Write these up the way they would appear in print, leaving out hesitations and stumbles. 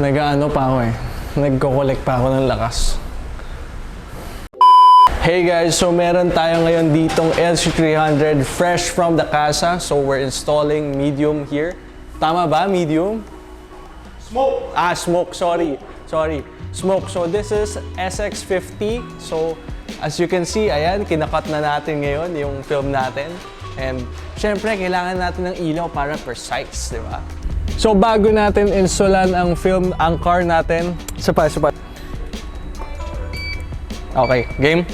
Nag-ano pa ako eh. Nagko-collect pa ako ng lakas. Hey guys, so meron tayo ngayon ditong LC300 fresh from the casa. So we're installing medium here. Tama ba? Medium? Smoke! Smoke. Sorry. Smoke. So this is SX50. So as you can see, ayan, kinakat na natin ngayon yung film natin. And syempre, kailangan natin ng ilaw para precise, di ba? So bago natin installan ang film, ang car natin, sapa. Okay, game?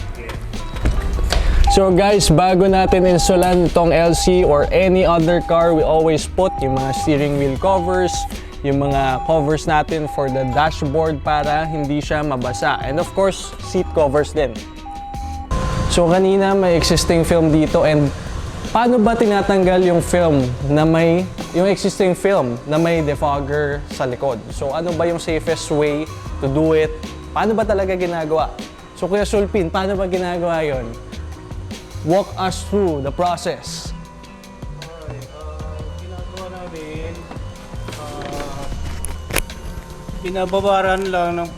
So guys, bago natin installan itong LC or any other car, we always put yung mga steering wheel covers, yung mga covers natin for the dashboard para hindi siya mabasa. And of course, seat covers din. So kanina may existing film dito, and paano ba tinatanggal yung film na yung existing film na may defogger sa likod? So ano ba yung safest way to do it? Paano ba talaga ginagawa? So Kuya Sulpin, paano ba ginagawa yon? Walk us through the process. Okay, ginagawa namin, binababaran lang ng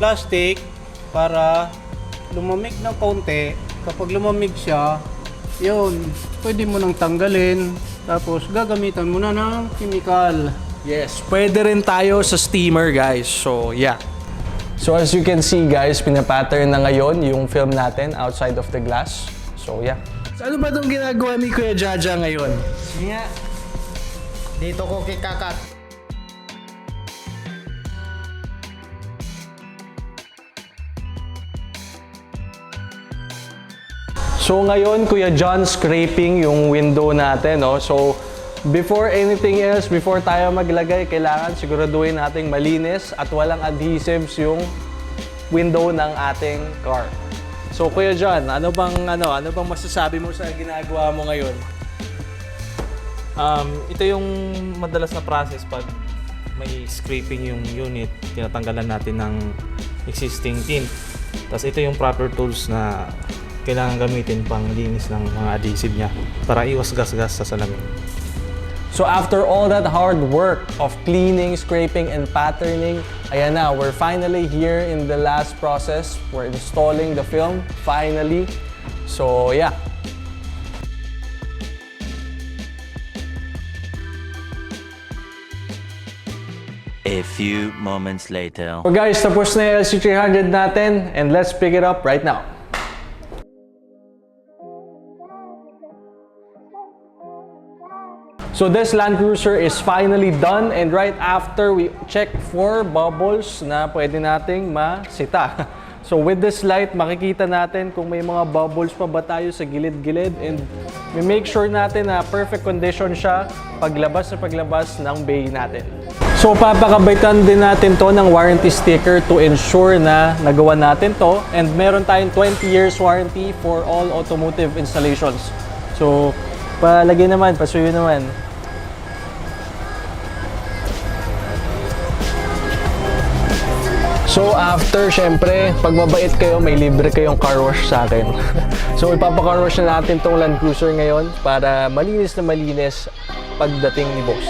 plastic para lumamig ng kaunti. Kapag lumamig siya, yun, pwede mo nang tanggalin. Tapos gagamitan mo na ng chemical. Yes, pwede rin tayo sa steamer guys. So yeah. So as you can see guys, pinapattern na ngayon yung film natin outside of the glass. So yeah. So ano ba itong ginagawa ni Kuya Jaja ngayon? Sige nga, dito ko kikakat. So ngayon, Kuya John scraping yung window natin, no? So before anything else, before tayo maglagay, kailangan siguraduhin nating malinis at walang adhesives yung window ng ating car. So Kuya John, ano bang masasabi mo sa ginagawa mo ngayon? Ito yung madalas na process pag may scraping yung unit, tinatanggalan natin ng existing tint. Tapos ito yung proper tools na kailangan gamitin pang linis ng mga adhesive niya para iwas gas-gas sa salamin. So after all that hard work of cleaning, scraping, and patterning, ayan na, we're finally here in the last process. We're installing the film, finally. So yeah. A few moments later. So guys, tapos na yung LC300 natin, and let's pick it up right now. So this Land Cruiser is finally done, and right after we check for bubbles na pwede nating masita. So with this light, makikita natin kung may mga bubbles pa ba tayo sa gilid-gilid, and we make sure natin na perfect condition siya paglabas ng bay natin. So papakabitan din natin to ng warranty sticker to ensure na nagawa natin to, and meron tayong 20 years warranty for all automotive installations. So palagay naman, pasuyo naman. So after, syempre, pag mabait kayo, may libre kayong car wash sa akin. So ipapa-car wash na natin tong Land Cruiser ngayon para malinis na malinis pagdating ni boss.